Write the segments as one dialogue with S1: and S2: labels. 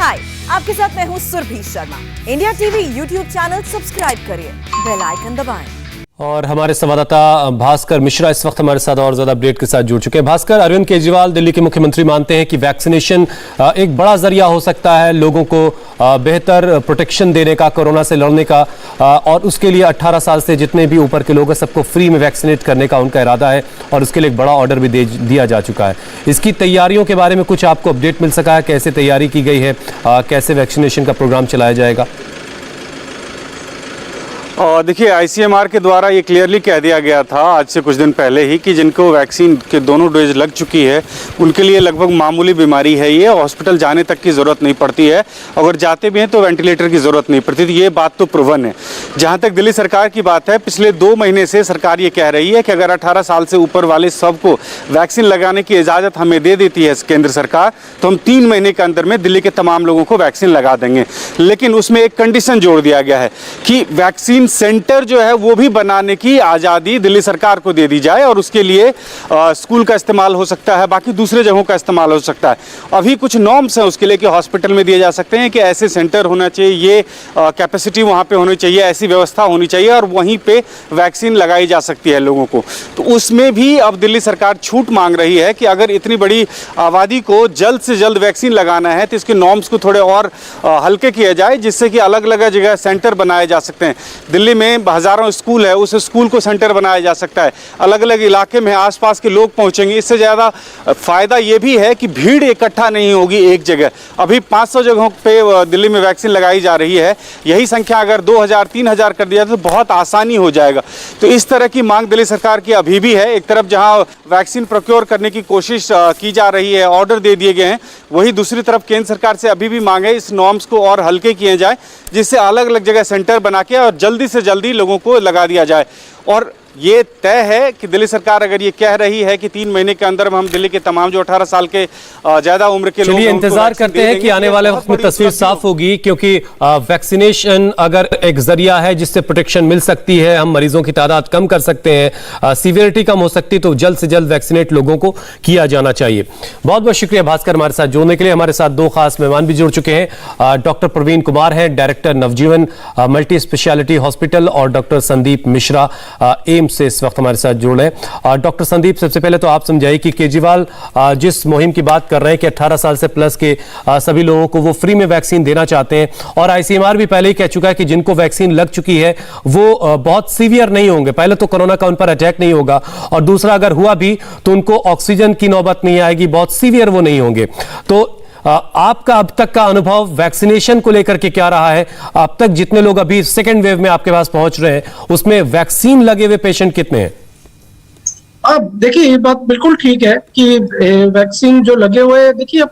S1: हाय, आपके साथ मैं हूँ Surabhi Sharma. India TV YouTube channel subscribe करिए, बेल आइकन दबाएं।
S2: और हमारे संवाददाता भास्कर मिश्रा इस वक्त हमारे साथ और ज्यादा अपडेट के साथ जुड़ चुके हैं। भास्कर, अरविंद केजरीवाल दिल्ली के मुख्यमंत्री मानते हैं कि वैक्सीनेशन एक बड़ा जरिया हो सकता है लोगों को बेहतर प्रोटेक्शन देने का, कोरोना से लड़ने का, और उसके लिए 18 साल से जितने भी ऊपर के लोग हैं सबको फ्री में वैक्सीनेट करने का उनका इरादा है और उसके लिए एक बड़ा ऑर्डर भी दिया जा चुका है। इसकी तैयारियों के बारे में कुछ आपको अपडेट मिल सका है? कैसे तैयारी की गई है, कैसे वैक्सीनेशन का प्रोग्राम चलाया जाएगा?
S3: देखिए, आईसीएमआर के द्वारा ये क्लियरली कह दिया गया था आज से कुछ दिन पहले ही कि जिनको वैक्सीन के दोनों डोज लग चुकी है उनके लिए लगभग मामूली बीमारी है, ये हॉस्पिटल जाने तक की ज़रूरत नहीं पड़ती है। अगर जाते भी हैं तो वेंटिलेटर की ज़रूरत नहीं पड़ती। तो ये बात तो प्रूवन है। जहाँ तक दिल्ली सरकार की बात है, पिछले 2 महीने से सरकार ये कह रही है कि अगर 18 साल से ऊपर वाले सबको वैक्सीन लगाने की इजाज़त हमें दे देती है केंद्र सरकार, तो हम 3 महीने के अंदर में दिल्ली के तमाम लोगों को वैक्सीन लगा देंगे। लेकिन उसमें एक कंडीशन जोड़ दिया गया है कि वैक्सीन सेंटर जो है वो भी बनाने की आज़ादी दिल्ली सरकार को दे दी जाए और उसके लिए स्कूल का इस्तेमाल हो सकता है, बाकी दूसरे जगहों का इस्तेमाल हो सकता है। अभी कुछ नॉर्म्स हैं उसके लिए कि हॉस्पिटल में दिए जा सकते हैं कि ऐसे सेंटर होना चाहिए, ये कैपेसिटी वहाँ पे होनी चाहिए, ऐसी व्यवस्था होनी चाहिए और वहीं पे वैक्सीन लगाई जा सकती है लोगों को। तो उसमें भी अब दिल्ली सरकार छूट मांग रही है कि अगर इतनी बड़ी आबादी को जल्द से जल्द वैक्सीन लगाना है तो इसके नॉर्म्स को थोड़े और हल्के किए जाए, जिससे कि अलग अलग जगह सेंटर बनाए जा सकते हैं। दिल्ली में हज़ारों स्कूल है, उस स्कूल को सेंटर बनाया जा सकता है, अलग अलग इलाके में आसपास के लोग पहुंचेंगे। इससे ज़्यादा फ़ायदा ये भी है कि भीड़ इकट्ठा नहीं होगी एक जगह। अभी 500 जगहों पे दिल्ली में वैक्सीन लगाई जा रही है, यही संख्या अगर 2000-3000 कर दिया तो बहुत आसानी हो जाएगा। तो इस तरह की मांग दिल्ली सरकार की अभी भी है। एक तरफ जहाँ वैक्सीन प्रोक्योर करने की कोशिश की जा रही है, ऑर्डर दे दिए गए हैं, वहीं दूसरी तरफ केंद्र सरकार से अभी भी मांग है इस नॉर्म्स को और हल्के किए जाए, जिससे अलग अलग जगह सेंटर बना के और जल्दी से जल्दी लोगों को लगा दिया जाए। और ये तय है कि दिल्ली सरकार अगर ये कह रही है कि 3 महीने के अंदर में हम दिल्ली के तमाम जो 18 साल के ज्यादा उम्र के लोग,
S2: इंतजार करते हैं कि आने वाले वक्त में तस्वीर साफ होगी, क्योंकि वैक्सीनेशन अगर एक जरिया है जिससे प्रोटेक्शन मिल सकती है, हम मरीजों की तादाद कम कर सकते हैं, सीवियरिटी कम हो सकती है, तो जल्द से जल्द वैक्सीनेट लोगों को किया जाना चाहिए। बहुत बहुत शुक्रिया भास्कर हमारे साथ जुड़ने के लिए। हमारे साथ 2 खास मेहमान भी जुड़ चुके हैं। डॉक्टर प्रवीण कुमार हैं, डायरेक्टर नवजीवन मल्टी स्पेशलिटी हॉस्पिटल, और डॉक्टर संदीप मिश्रा से इस वक्त हमारे साथ जुड़ रहे हैं। डॉक्टर संदीप, सबसे पहले तो आप समझाइए कि केजरीवाल जिस मुहिम की बात कर रहे हैं कि 18 साल से प्लस के सभी लोगों को वो फ्री में वैक्सीन देना चाहते हैं, और आईसीएमआर भी पहले ही कह चुका है कि जिनको वैक्सीन लग चुकी है वो बहुत सीवियर नहीं होंगे। पहले तो कोरोना का उन पर अटैक नहीं होगा, और दूसरा अगर हुआ भी तो उनको ऑक्सीजन की नौबत नहीं आएगी, बहुत सीवियर वो नहीं होंगे। तो आपका अब तक का अनुभव वैक्सीनेशन को लेकर के क्या रहा है? अब तक जितने लोग अभी सेकेंड वेव में आपके पास पहुंच रहे हैं, उसमें वैक्सीन लगे हुए पेशेंट कितने हैं?
S4: अब देखिए, ये बात बिल्कुल ठीक है कि वैक्सीन जो लगे हुए हैं, देखिए अब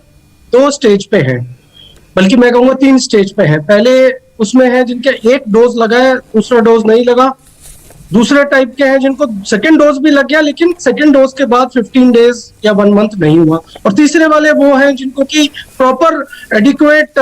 S4: 2 स्टेज पे हैं, बल्कि मैं कहूंगा 3 स्टेज पे हैं। पहले उसमें है जिनके 1 डोज लगा है, दूसरा डोज नहीं लगा। दूसरे टाइप के हैं जिनको सेकंड डोज भी लग गया लेकिन सेकंड डोज के बाद 15 डेज या 1 मंथ नहीं हुआ। और तीसरे वाले वो हैं जिनको की प्रॉपर एडिक्वेट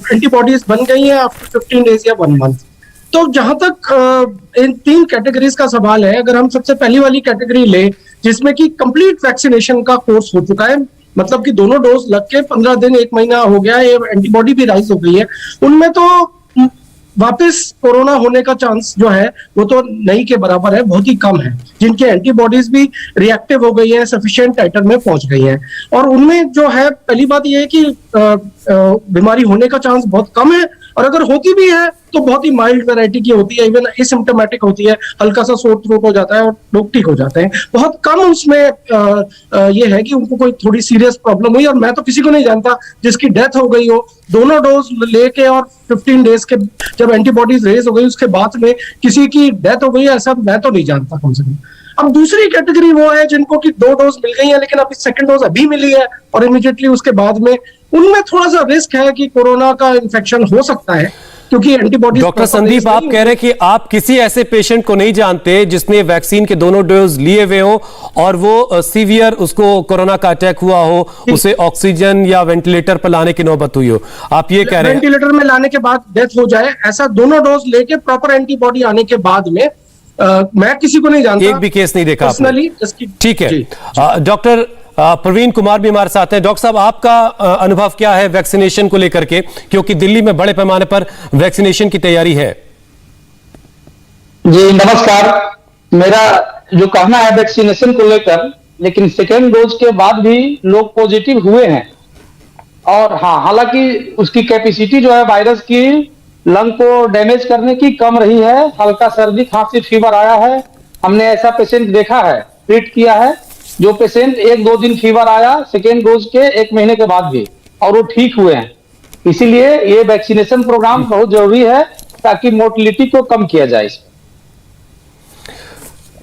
S4: एंटीबॉडीज बन गई हैं आफ्टर 15 डेज या 1 मंथ। तो जहां तक इन 3 कैटेगरीज का सवाल है, अगर हम सबसे पहली वाली कैटेगरी ले जिसमें कि कंप्लीट वैक्सीनेशन का कोर्स हो चुका है, मतलब कि दोनों डोज लग के 15 दिन 1 महीना हो गया है, एंटीबॉडी भी राइज हो गई है, उनमें तो वापस कोरोना होने का चांस जो है वो तो नहीं के बराबर है, बहुत ही कम है। जिनके एंटीबॉडीज भी रिएक्टिव हो गई है, सफिशिएंट टाइटर में पहुंच गई है, और उनमें जो है पहली बात ये है कि बीमारी होने का चांस बहुत कम है, और अगर होती भी है तो बहुत ही माइल्ड वैरायटी की होती है, इवन एसिम्प्टोमेटिक होती है, हल्का सा सोर थ्रोट हो जाता है और लोग ठीक हो जाते हैं। बहुत कम उसमें ये है कि उनको कोई थोड़ी सीरियस प्रॉब्लम हुई, और मैं तो किसी को नहीं जानता जिसकी डेथ हो गई हो दोनों डोज लेके और 15 डेज के जब एंटीबॉडीज रेज हो गई उसके बाद में किसी की डेथ हो गई, ऐसा मैं तो नहीं जानता कम से कम। अब दूसरी कैटेगरी वो है जिनको कि 2 डोज मिल गई है लेकिन अभी सेकंड डोज अभी मिली है और इमीडिएटली उसके बाद में उनमें थोड़ा सा रिस्क है कि कोरोना का इन्फेक्शन हो सकता है, क्योंकि एंटीबॉडीज।
S2: डॉक्टर संदीप, आप कह रहे हैं कि आप किसी ऐसे पेशेंट को नहीं जानते जिसने वैक्सीन के दोनों डोज लिए हुए हो और वो सीवियर उसको कोरोना का अटैक हुआ हो, उसे ऑक्सीजन या वेंटिलेटर पर लाने की नौबत हुई हो, आप ये कह रहे हैं?
S4: वेंटिलेटर में लाने के बाद डेथ हो जाए, ऐसा दोनों डोज लेके प्रॉपर एंटीबॉडी आने के बाद में मैं किसी को नहीं जानता,
S2: एक भी केस नहीं देखा आपने?
S4: पर्सनली।
S2: ठीक है डॉक्टर, प्रवीण कुमार भी हमारे साथ हैं। डॉक्टर साहब, आपका अनुभव क्या है वैक्सीनेशन को लेकर के, क्योंकि दिल्ली में बड़े पैमाने पर वैक्सीनेशन की तैयारी है?
S5: जी नमस्कार। मेरा जो कहना है वैक्सीनेशन को लेकर, लेकिन सेकेंड डोज के बाद भी लोग पॉजिटिव हुए हैं। और हाँ, हालांकि उसकी कैपेसिटी जो है वायरस की लंग को डैमेज करने की कम रही है। हल्का सर्दी खांसी फीवर आया है, हमने ऐसा पेशेंट देखा है, ट्रीट किया है, जो पेशेंट 1-2 दिन फीवर आया सेकेंड डोज के 1 महीने के बाद भी, और वो ठीक हुए हैं। इसीलिए ये वैक्सीनेशन प्रोग्राम बहुत जरूरी है ताकि मोर्टेलिटी को कम किया जाए।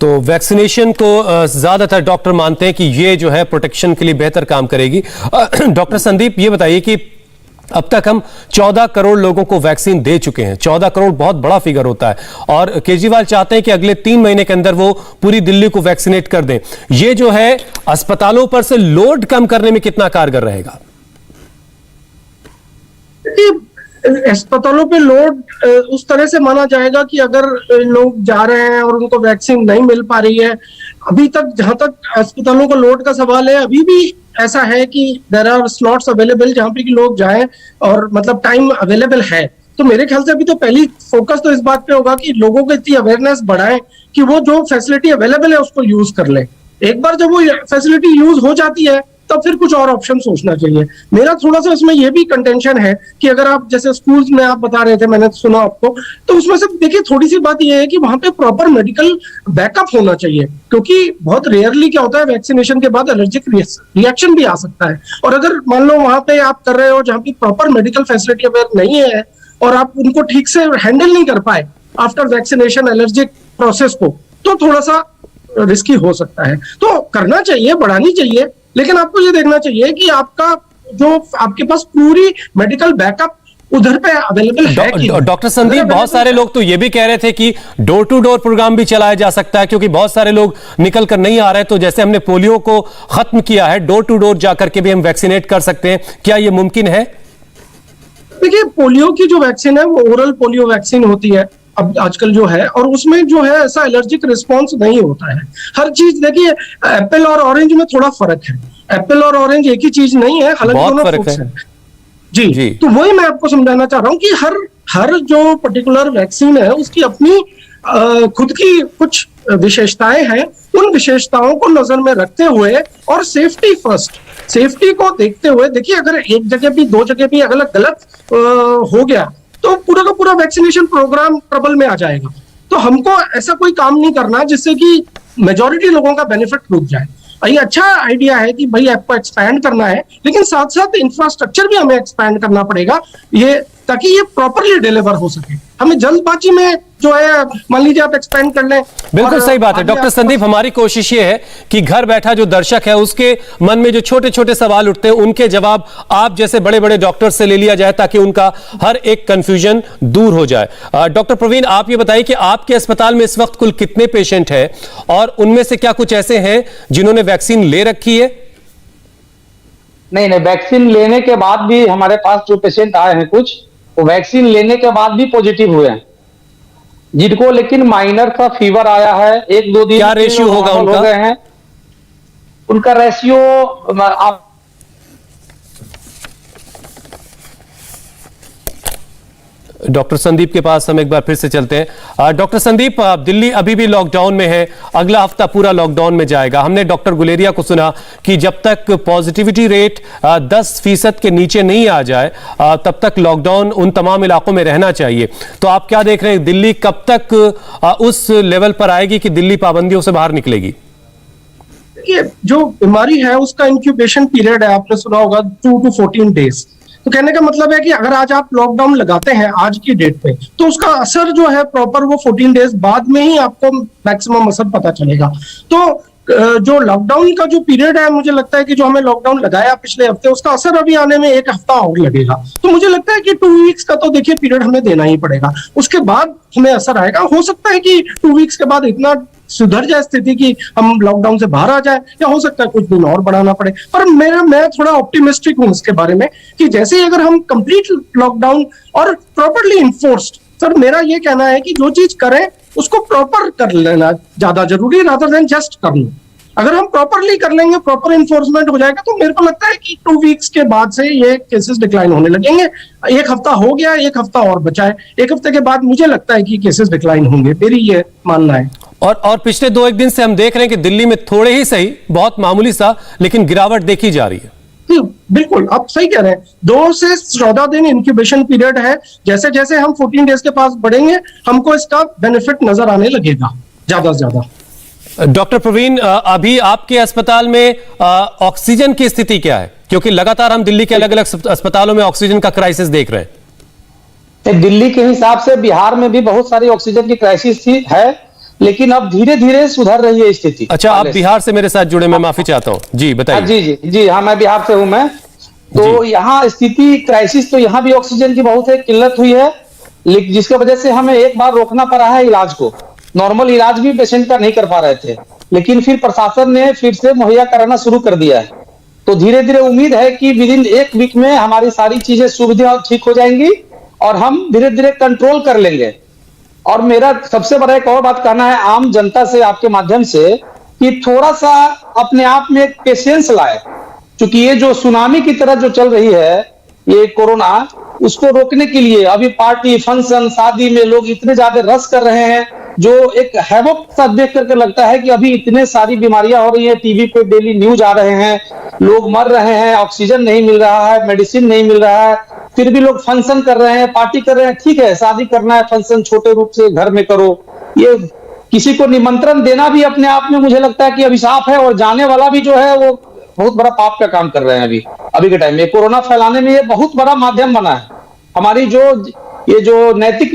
S2: तो वैक्सीनेशन को ज्यादातर डॉक्टर मानते हैं कि ये जो है प्रोटेक्शन के लिए बेहतर काम करेगी। डॉक्टर संदीप, ये बताइए कि अब तक हम 14 करोड़ लोगों को वैक्सीन दे चुके हैं। 14 करोड़ बहुत बड़ा फिगर होता है, और केजरीवाल चाहते हैं कि अगले 3 महीने के अंदर वो पूरी दिल्ली को वैक्सीनेट कर दें। ये जो है अस्पतालों पर से लोड कम करने में कितना कारगर रहेगा?
S4: अस्पतालों पे लोड उस तरह से माना जाएगा कि अगर लोग जा रहे हैं और उनको वैक्सीन नहीं मिल पा रही है, अभी तक जहां तक अस्पतालों का लोड का सवाल है, अभी भी ऐसा है कि देयर आर स्लॉट्स अवेलेबल जहां पे कि लोग जाएं, और मतलब टाइम अवेलेबल है। तो मेरे ख्याल से अभी तो पहली फोकस तो इस बात पे होगा कि लोगों को इतनी अवेयरनेस बढ़ाएं कि वो जो फैसिलिटी अवेलेबल है उसको यूज कर ले। एक बार जब वो फैसिलिटी यूज हो जाती है तब फिर कुछ और ऑप्शन सोचना चाहिए। मेरा थोड़ा सा इसमें यह भी कंटेंशन है कि अगर आप जैसे स्कूल्स में आप बता रहे थे, मैंने सुना आपको, तो उसमें से देखिए थोड़ी सी बात यह है कि वहां पे प्रॉपर मेडिकल बैकअप होना चाहिए, क्योंकि बहुत रेयरली क्या होता है वैक्सीनेशन के बाद एलर्जिक रिएक्शन भी आ सकता है। और अगर मान लो वहां पे आप कर रहे हो जहां पे प्रॉपर मेडिकल फैसिलिटी अवेयर नहीं है और आप उनको ठीक से हैंडल नहीं कर पाए आफ्टर वैक्सीनेशन एलर्जिक प्रोसेस को, तो थोड़ा सा रिस्की हो सकता है। तो करना चाहिए, बढ़ानी चाहिए, लेकिन आपको ये देखना चाहिए कि आपका जो आपके पास पूरी मेडिकल बैकअप उधर पे अवेलेबल है कि
S2: डॉक्टर संदीप, बहुत सारे लोग तो ये भी कह रहे थे कि डोर टू डोर प्रोग्राम भी चलाया जा सकता है, क्योंकि बहुत सारे लोग निकल कर नहीं आ रहे। तो जैसे हमने पोलियो को खत्म किया है, डोर टू डोर जाकर के भी हम वैक्सीनेट कर सकते हैं। क्या ये मुमकिन है?
S4: देखिए, पोलियो की जो वैक्सीन है वो ओरल पोलियो वैक्सीन होती है अब आजकल जो है, और उसमें जो है ऐसा एलर्जिक रिस्पॉन्स नहीं होता है। हर चीज देखिए, एप्पल और ऑरेंज में थोड़ा फर्क है। एप्पल और ऑरेंज एक ही चीज नहीं है, हालांकि दोनों फ्रूट्स हैं। जी, तो वही मैं आपको समझाना चाह रहा हूँ कि हर जो पर्टिकुलर वैक्सीन है उसकी अपनी खुद की कुछ विशेषताएं हैं। उन विशेषताओं को नजर में रखते हुए और सेफ्टी फर्स्ट, सेफ्टी को देखते हुए, देखिए अगर एक जगह भी 2 जगह भी अगर गलत हो गया तो पूरा का पूरा वैक्सीनेशन प्रोग्राम ट्रबल में आ जाएगा। तो हमको ऐसा कोई काम नहीं करना जिससे कि मेजॉरिटी लोगों का बेनिफिट रुक जाए। ये अच्छा आइडिया है कि भाई आपको एक्सपैंड करना है, लेकिन साथ साथ इंफ्रास्ट्रक्चर भी हमें एक्सपैंड करना पड़ेगा, ये ताकि ये प्रॉपरली डिलीवर हो सके। हमें जल्दबाजी में जो है, मान लीजिए आप एक्सपेंड कर लें।
S2: बिल्कुल सही बात है डॉक्टर संदीप। हमारी कोशिश ये है कि घर बैठा जो दर्शक है उसके मन में जो छोटे छोटे सवाल उठते हैं उनके जवाब आप जैसे बड़े बड़े डॉक्टर से ले लिया जाए, ताकि उनका हर एक कंफ्यूजन दूर हो जाए। डॉक्टर प्रवीण, आप ये बताइए कि आपके अस्पताल में इस वक्त कुल कितने पेशेंट हैं, और उनमें से क्या कुछ ऐसे हैं जिन्होंने वैक्सीन ले रखी है?
S5: नहीं, वैक्सीन लेने के बाद भी हमारे पास जो पेशेंट आए हैं कुछ, वो वैक्सीन लेने के बाद भी पॉजिटिव हुए हैं, जिनको लेकिन माइनर का फीवर आया है, 1-2 दिन
S2: क्या रेशियो होगा उनका?
S5: हो गए हैं। उनका रेशियो आप
S2: डॉक्टर संदीप के पास हम एक बार फिर से चलते हैं। डॉक्टर संदीप, दिल्ली अभी भी लॉकडाउन में है, अगला हफ्ता पूरा लॉकडाउन में जाएगा। हमने डॉक्टर गुलेरिया को सुना कि जब तक पॉजिटिविटी रेट 10% के नीचे नहीं आ जाए तब तक लॉकडाउन उन तमाम इलाकों में रहना चाहिए। तो आप क्या देख रहे हैं, दिल्ली कब तक उस लेवल पर आएगी कि दिल्ली पाबंदियों से बाहर निकलेगी?
S4: देखिए, जो बीमारी है उसका इंक्यूबेशन पीरियड है, आपने सुना होगा 2 to 14 डेज। तो कहने का मतलब है कि अगर आज आप लॉकडाउन लगाते हैं आज की डेट पे, तो उसका असर जो है प्रॉपर वो 14 डेज बाद में ही आपको मैक्सिमम असर पता चलेगा। तो जो लॉकडाउन का जो पीरियड है, मुझे लगता है कि जो हमें लॉकडाउन लगाया पिछले हफ्ते, उसका असर अभी आने में 1 हफ्ता और लगेगा। तो मुझे लगता है कि 2 वीक्स का तो देखिए पीरियड हमें देना ही पड़ेगा, उसके बाद हमें असर आएगा। हो सकता है कि 2 वीक्स के बाद इतना सुधर जाए स्थिति कि हम लॉकडाउन से बाहर आ जाए, या हो सकता है कुछ दिन और बढ़ाना पड़े। पर मैं थोड़ा ऑप्टिमिस्टिक हूं इसके बारे में कि जैसे ही अगर हम कंप्लीट लॉकडाउन और प्रॉपरली इन्फोर्स्ड, सर मेरा ये कहना है कि जो चीज करें उसको प्रॉपर कर लेना ज्यादा जरूरी है, रादर देन जस्ट करना। अगर हम प्रॉपरली कर लेंगे, प्रॉपर इन्फोर्समेंट हो जाएगा, तो मेरे को लगता है कि 2 वीक्स के बाद से ये केसेस डिक्लाइन होने लगेंगे। एक हफ्ता हो गया, एक हफ्ता और बचा है, एक हफ्ते के बाद मुझे लगता है कि केसेस डिक्लाइन होंगे, मेरी ये मानना है।
S2: और पिछले 2-1 दिन से हम देख रहे हैं कि दिल्ली में थोड़े ही सही, बहुत मामूली सा, लेकिन गिरावट देखी जा रही है।
S4: बिल्कुल, आप सही कह रहे हैं। 2 से 14 दिन इंक्यूबेशन पीरियड है। जैसे जैसे हम 14 डेज के पास बढ़ेंगे, हमको इसका बेनिफिट नजर आने लगेगा ज्यादा से ज्यादा।
S2: डॉक्टर प्रवीण, अभी आपके अस्पताल में ऑक्सीजन की स्थिति क्या है? क्योंकि लगातार हम दिल्ली के अलग अलग अस्पतालों में ऑक्सीजन का क्राइसिस देख रहे हैं।
S5: दिल्ली के हिसाब से बिहार में भी बहुत सारी ऑक्सीजन की क्राइसिस है, लेकिन अब धीरे धीरे सुधर रही है स्थिति।
S2: अच्छा, आप बिहार से मेरे साथ जुड़े, मैं माफी चाहता हूँ जी, बताइए।
S5: जी जी जी, हाँ, मैं बिहार से हूं। मैं तो यहाँ स्थिति क्राइसिस, तो यहाँ भी ऑक्सीजन की बहुत है, किल्लत हुई है, लेकिन जिसकी वजह से हमें एक बार रोकना पड़ा है इलाज को। नॉर्मल इलाज भी पेशेंट का नहीं कर पा रहे थे, लेकिन फिर प्रशासन ने फिर से मुहैया कराना शुरू कर दिया है। तो धीरे धीरे उम्मीद है कि विद इन 1 वीक में हमारी सारी चीजें सुविधा ठीक हो जाएंगी और हम धीरे धीरे कंट्रोल कर लेंगे। और मेरा सबसे बड़ा एक और बात कहना है आम जनता से, आपके माध्यम से, कि थोड़ा सा अपने आप में पेशेंस लाए, क्योंकि ये जो सुनामी की तरह जो चल रही है ये कोरोना, उसको रोकने के लिए अभी पार्टी, फंक्शन, शादी में लोग इतने ज्यादा रश कर रहे हैं, जो एक हैवक सा देख करके लगता है कि अभी इतने सारी बीमारियां हो रही है, टीवी पे डेली न्यूज आ रहे हैं, लोग मर रहे हैं, ऑक्सीजन नहीं मिल रहा है, मेडिसिन नहीं मिल रहा है, फिर भी लोग फंक्शन कर रहे हैं, पार्टी कर रहे हैं। ठीक है, शादी करना है, फंक्शन छोटे रूप से घर में करो, ये किसी को निमंत्रण देना भी अपने आप में मुझे लगता है कि अभिशाप है, और जाने वाला भी जो है वो बहुत बड़ा पाप का काम कर रहे हैं। अभी के टाइम में कोरोना फैलाने में ये बहुत बड़ा माध्यम बना है। हमारी ये जो नैतिक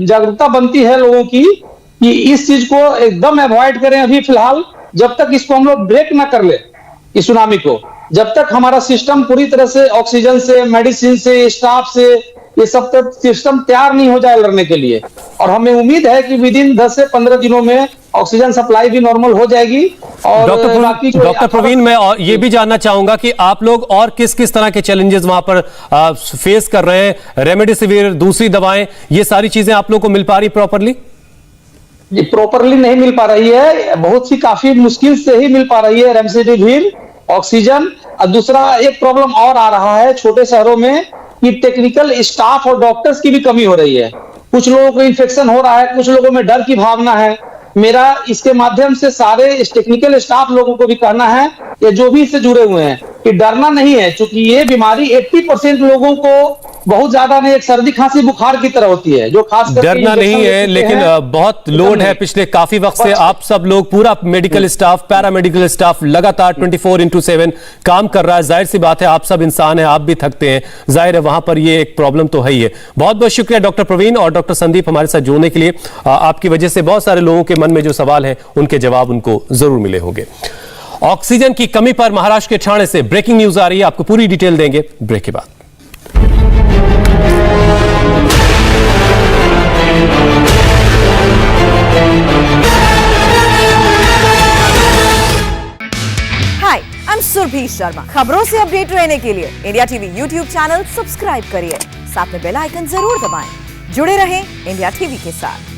S5: जागरूकता बनती है लोगों की, कि इस चीज को एकदम अवॉइड करें अभी फिलहाल, जब तक इसको हम लोग ब्रेक ना कर ले, इस सुनामी को, जब तक हमारा सिस्टम पूरी तरह से ऑक्सीजन से, मेडिसिन से, स्टाफ से, ये सब तक सिस्टम तैयार नहीं हो जाए लड़ने के लिए। और हमें उम्मीद है कि विद इन 10 से 15 दिनों में ऑक्सीजन सप्लाई भी नॉर्मल हो जाएगी। और
S2: डॉक्टर प्रवीण, मैं और ये भी जानना चाहूंगा कि आप लोग और किस किस तरह के चैलेंजेस वहां पर फेस कर रहे हैं? रेमडेसिविर, दूसरी दवाएं, ये सारी चीजें आप लोग को मिल पा रही प्रॉपरली?
S5: ये प्रॉपरली नहीं मिल पा रही है, बहुत सी काफी मुश्किल से ही मिल पा रही है रेमडेसिविर, ऑक्सीजन। और दूसरा एक प्रॉब्लम और आ रहा है छोटे शहरों में, कि टेक्निकल स्टाफ और डॉक्टर्स की भी कमी हो रही है। कुछ लोगों को इन्फेक्शन हो रहा है, कुछ लोगों में डर की भावना है। मेरा इसके माध्यम से सारे टेक्निकल स्टाफ लोगों को भी कहना है, या जो भी इससे जुड़े हुए हैं, कि डरना नहीं है, क्योंकि ये बीमारी 80% लोगों को बहुत ज्यादा नहीं, एक सर्दी खांसी बुखार की तरह होती है, जो खास करके
S2: डरना नहीं है, लेकिन बहुत लोड है पिछले काफी वक्त से। आप सब लोग, पूरा मेडिकल स्टाफ, पैरामेडिकल स्टाफ लगातार 24/7 काम कर रहा है। जाहिर सी बात है, आप सब इंसान हैं, आप भी थकते हैं, जाहिर है वहां पर ये एक प्रॉब्लम तो है ही है। बहुत बहुत शुक्रिया डॉक्टर प्रवीण और डॉक्टर संदीप हमारे साथ जुड़ने के लिए। आपकी वजह से बहुत सारे लोगों के मन में जो सवाल है उनके जवाब उनको जरूर मिले होंगे। ऑक्सीजन की कमी पर महाराष्ट्र के ठाणे से ब्रेकिंग न्यूज आ रही है, आपको पूरी डिटेल देंगे ब्रेक के बाद।
S1: हाय, आई एम सुरभि शर्मा। खबरों से अपडेट रहने के लिए India TV YouTube channel subscribe करिए, साथ में बेल आइकन जरूर दबाएं। जुड़े रहें इंडिया टीवी के साथ।